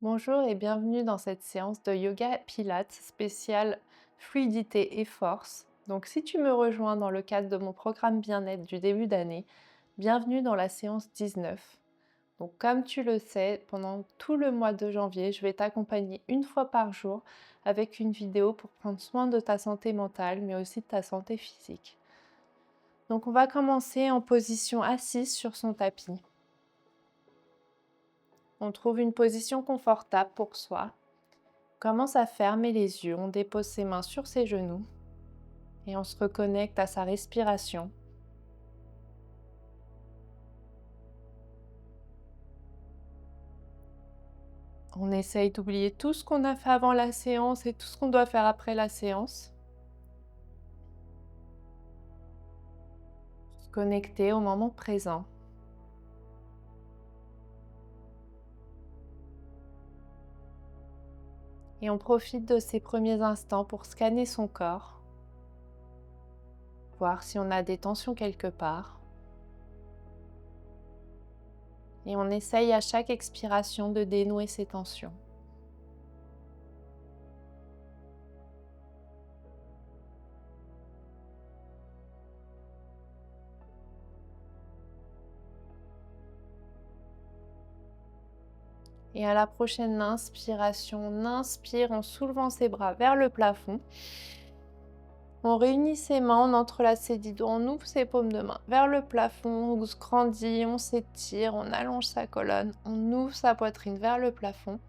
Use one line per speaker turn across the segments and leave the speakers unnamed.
Bonjour et bienvenue dans cette séance de yoga Pilates spéciale fluidité et force. Donc si tu me rejoins dans le cadre de mon programme bien-être du début d'année, bienvenue dans la séance 19. Donc comme tu le sais, pendant tout le mois de janvier, je vais t'accompagner une fois par jour avec une vidéo pour prendre soin de ta santé mentale mais aussi de ta santé physique. Donc on va commencer en position assise sur son tapis. On trouve une position confortable pour soi. Commence à fermer les yeux, on dépose ses mains sur ses genoux et on se reconnecte à sa respiration. On essaye d'oublier tout ce qu'on a fait avant la séance et tout ce qu'on doit faire après la séance. Se connecter au moment présent. Et on profite de ces premiers instants pour scanner son corps, voir si on a des tensions quelque part. Et on essaye à chaque expiration de dénouer ces tensions. Et à la prochaine inspiration, on inspire en soulevant ses bras vers le plafond. On réunit ses mains, on entrelace ses dix doigts, on ouvre ses paumes de main vers le plafond, on se grandit, on s'étire, on allonge sa colonne, on ouvre sa poitrine vers le plafond.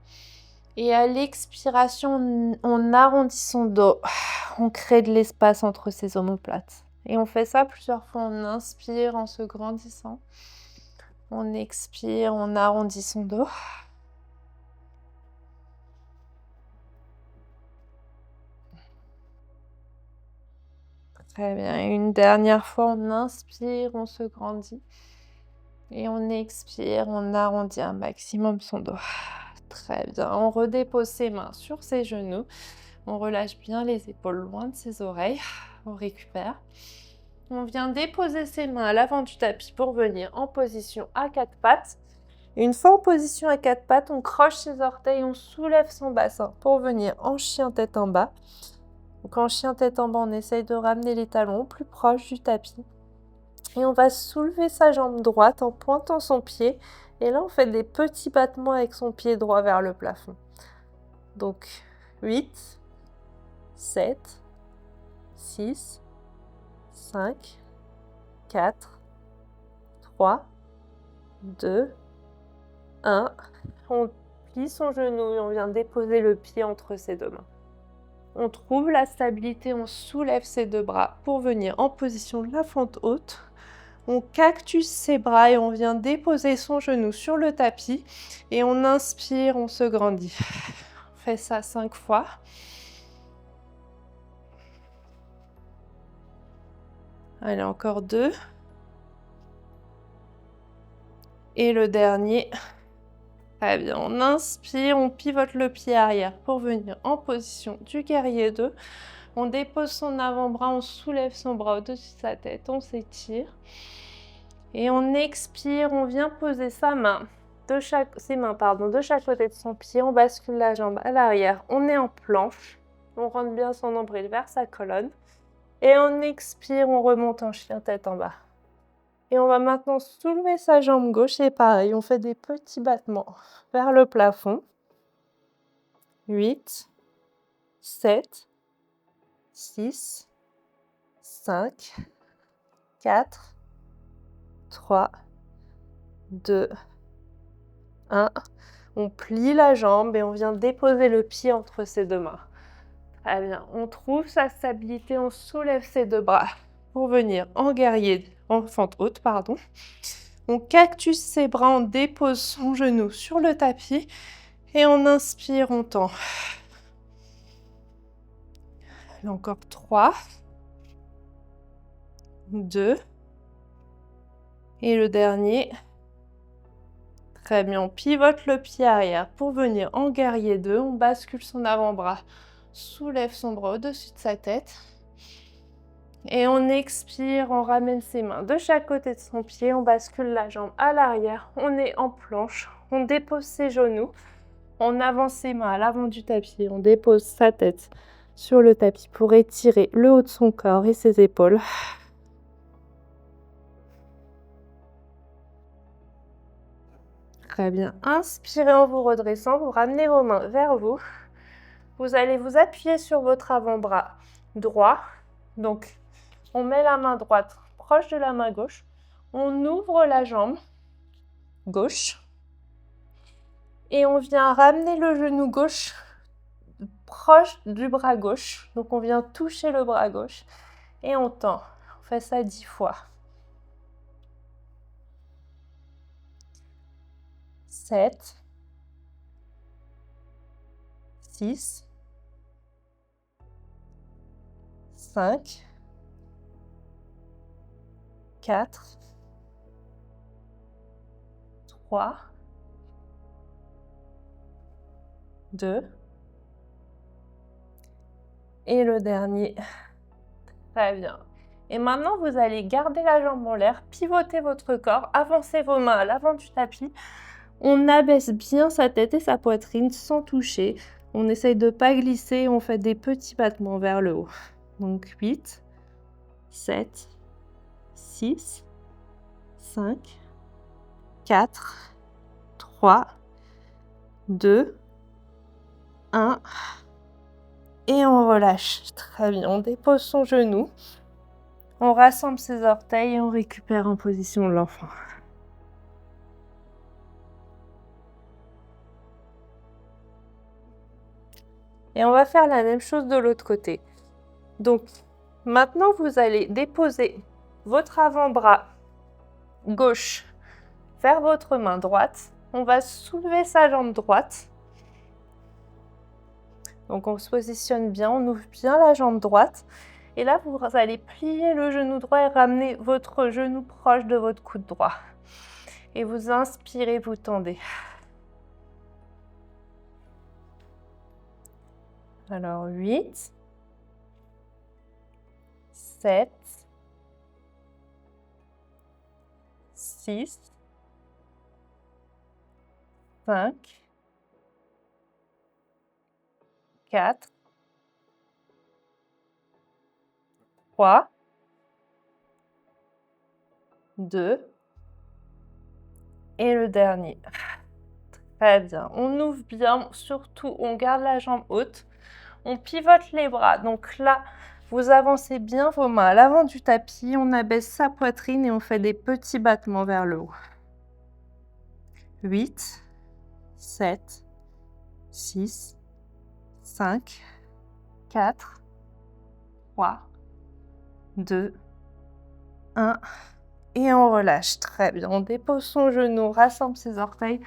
Et à l'expiration, on arrondit son dos, on crée de l'espace entre ses omoplates. Et on fait ça plusieurs fois, on inspire en se grandissant, on expire, on arrondit son dos. Très bien, et une dernière fois, on inspire, on se grandit. Et on expire, on arrondit un maximum son dos. Très bien, on redépose ses mains sur ses genoux. On relâche bien les épaules loin de ses oreilles. On récupère. On vient déposer ses mains à l'avant du tapis pour venir en position à quatre pattes. Une fois en position à quatre pattes, on croche ses orteils, on soulève son bassin pour venir en chien tête en bas. Donc en chien tête en bas, on essaye de ramener les talons plus proches du tapis. Et on va soulever sa jambe droite en pointant son pied. Et là, on fait des petits battements avec son pied droit vers le plafond. Donc 8, 7, 6, 5, 4, 3, 2, 1. On plie son genou et on vient déposer le pied entre ses deux mains. On trouve la stabilité, on soulève ses deux bras pour venir en position de la fente haute. On cactus ses bras et on vient déposer son genou sur le tapis. Et on inspire, on se grandit. On fait ça 5 fois. Allez, encore 2. Et le dernier. Très bien, on inspire, on pivote le pied arrière pour venir en position du guerrier 2. On dépose son avant-bras, on soulève son bras au-dessus de sa tête, on s'étire. Et on expire, on vient poser ses mains de chaque côté de son pied, on bascule la jambe à l'arrière, on est en planche, on rentre bien son nombril vers sa colonne. Et on expire, on remonte en chien tête en bas. Et on va maintenant soulever sa jambe gauche et pareil, on fait des petits battements vers le plafond. 8, 7, 6, 5, 4, 3, 2, 1. On plie la jambe et on vient déposer le pied entre ses deux mains. Très bien, on trouve sa stabilité, on soulève ses deux bras pour venir en guerrier, en fente haute, pardon. On cactus ses bras, on dépose son genou sur le tapis et on inspire, on tend. Allez, encore 3, 2, et le dernier. Très bien, on pivote le pied arrière pour venir en guerrier 2, on bascule son avant-bras, soulève son bras au-dessus de sa tête. Et on expire, on ramène ses mains de chaque côté de son pied, on bascule la jambe à l'arrière, on est en planche, on dépose ses genoux On avance ses mains à l'avant du tapis, on dépose sa tête sur le tapis pour étirer le haut de son corps et ses épaules. Très bien. Inspirez en vous redressant, vous ramenez vos mains vers vous. Vous allez vous appuyer sur votre avant-bras droit. Donc, on met la main droite proche de la main gauche. On ouvre la jambe gauche. Et on vient ramener le genou gauche proche du bras gauche. Donc, on vient toucher le bras gauche. Et on tend. On fait ça 10 fois. 7, 6, 5, 4, 3, 2, et le dernier. Très bien. Et maintenant, vous allez garder la jambe en l'air, pivoter votre corps, avancer vos mains à l'avant du tapis. On abaisse bien sa tête et sa poitrine sans toucher. On essaye de ne pas glisser, on fait des petits battements vers le haut. Donc 8, 7, 6, 5, 4, 3, 2, 1. Et on relâche. Très bien. On dépose son genou. On rassemble ses orteils et on récupère en position de l'enfant. Et on va faire la même chose de l'autre côté. Donc, maintenant, vous allez déposer votre avant-bras gauche vers votre main droite. On va soulever sa jambe droite. Donc, on se positionne bien, on ouvre bien la jambe droite. Et là, vous allez plier le genou droit et ramener votre genou proche de votre coude droit. Et vous inspirez, vous tendez. Alors 8, 7, 6, 5, 4, 3, 2, et le dernier. Très bien. On ouvre bien, surtout on garde la jambe haute. On pivote les bras. Donc là, vous avancez bien vos mains à l'avant du tapis. On abaisse sa poitrine et on fait des petits battements vers le haut. 8, 7, 6, 5, 4, 3, 2, 1. Et on relâche. Très bien. On dépose son genou, on rassemble ses orteils.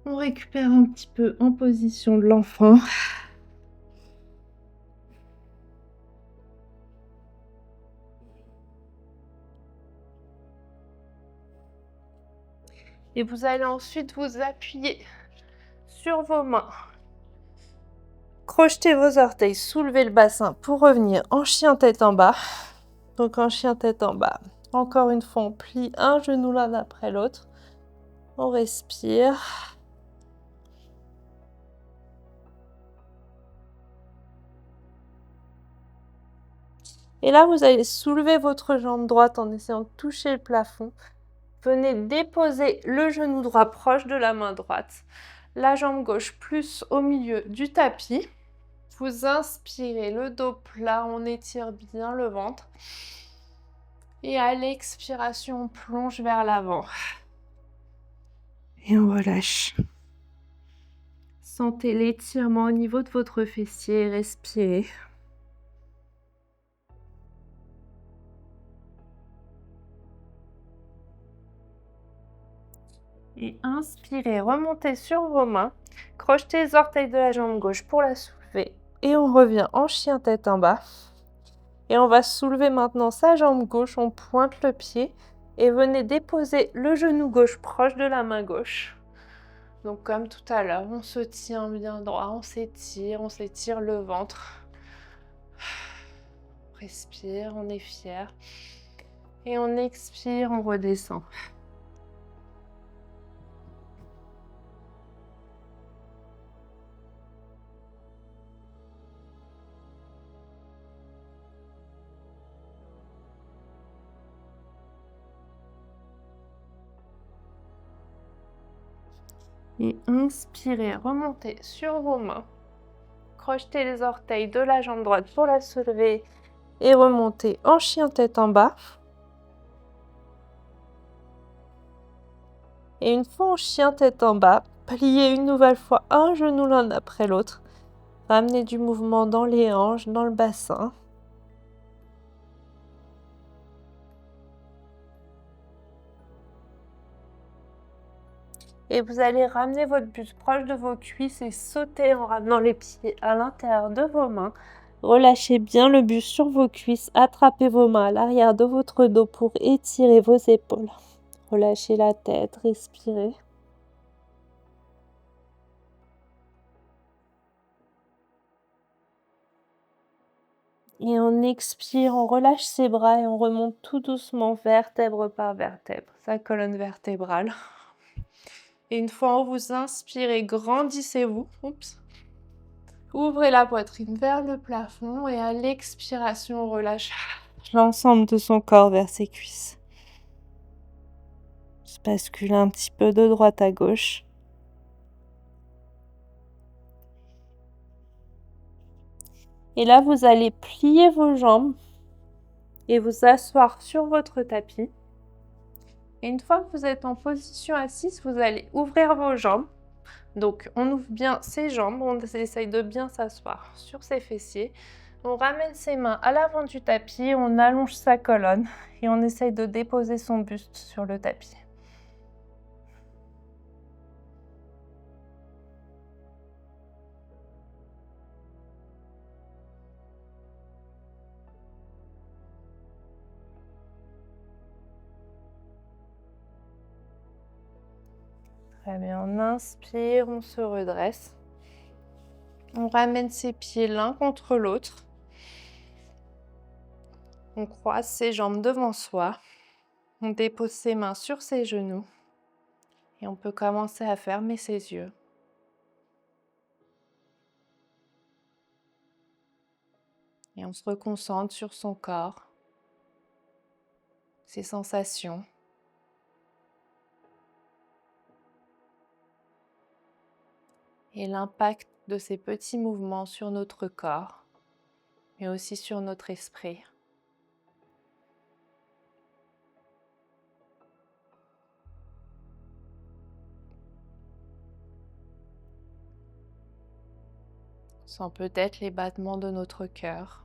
On récupère un petit peu en position de l'enfant. Et vous allez ensuite vous appuyer sur vos mains. Crochetez vos orteils, soulevez le bassin pour revenir en chien tête en bas. Donc en chien tête en bas. Encore une fois, on plie un genou l'un après l'autre. On respire. Et là, vous allez soulever votre jambe droite en essayant de toucher le plafond. Venez déposer le genou droit proche de la main droite. La jambe gauche plus au milieu du tapis. Vous inspirez le dos plat, on étire bien le ventre. Et à l'expiration, on plonge vers l'avant. Et on relâche. Sentez l'étirement au niveau de votre fessier, respirez. Et inspirez, remontez sur vos mains. Crochetez les orteils de la jambe gauche pour la soulever. Et on revient en chien tête en bas. Et on va soulever maintenant sa jambe gauche, on pointe le pied. Et venez déposer le genou gauche proche de la main gauche. Donc comme tout à l'heure, on se tient bien droit, on s'étire le ventre. On respire, on est fier. Et on expire, on redescend. Et inspirez, remontez sur vos mains. Crochetez les orteils de la jambe droite pour la soulever et remontez en chien tête en bas. Et une fois en chien tête en bas, pliez une nouvelle fois un genou l'un après l'autre. Ramenez du mouvement dans les hanches, dans le bassin. Et vous allez ramener votre buste proche de vos cuisses et sauter en ramenant les pieds à l'intérieur de vos mains. Relâchez bien le buste sur vos cuisses, attrapez vos mains à l'arrière de votre dos pour étirer vos épaules. Relâchez la tête, respirez. Et on expire, on relâche ses bras et on remonte tout doucement vertèbre par vertèbre, sa colonne vertébrale. Et une fois en haut, vous inspirez, grandissez-vous. Oups. Ouvrez la poitrine vers le plafond et à l'expiration, on relâche l'ensemble de son corps vers ses cuisses. Je bascule un petit peu de droite à gauche. Et là, vous allez plier vos jambes et vous asseoir sur votre tapis. Et une fois que vous êtes en position assise, vous allez ouvrir vos jambes. Donc, on ouvre bien ses jambes, on essaye de bien s'asseoir sur ses fessiers. On ramène ses mains à l'avant du tapis, on allonge sa colonne et on essaye de déposer son buste sur le tapis. Très bien, on inspire, on se redresse. On ramène ses pieds l'un contre l'autre. On croise ses jambes devant soi. On dépose ses mains sur ses genoux. Et on peut commencer à fermer ses yeux. Et on se reconcentre sur son corps, ses sensations. Et l'impact de ces petits mouvements sur notre corps, mais aussi sur notre esprit. On sent peut-être les battements de notre cœur.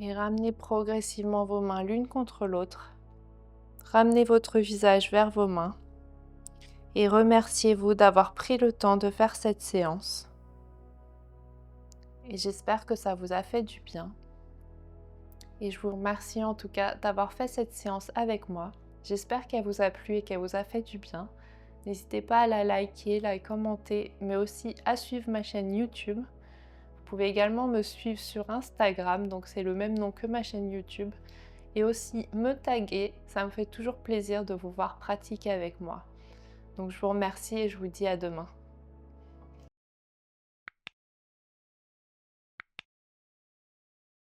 Et ramenez progressivement vos mains l'une contre l'autre. Ramenez votre visage vers vos mains. Et remerciez-vous d'avoir pris le temps de faire cette séance. Et j'espère que ça vous a fait du bien. Et je vous remercie en tout cas d'avoir fait cette séance avec moi. J'espère qu'elle vous a plu et qu'elle vous a fait du bien. N'hésitez pas à la liker, la commenter, mais aussi à suivre ma chaîne YouTube. Vous pouvez également me suivre sur Instagram, donc c'est le même nom que ma chaîne YouTube. Et aussi me taguer, ça me fait toujours plaisir de vous voir pratiquer avec moi. Donc je vous remercie et je vous dis à demain.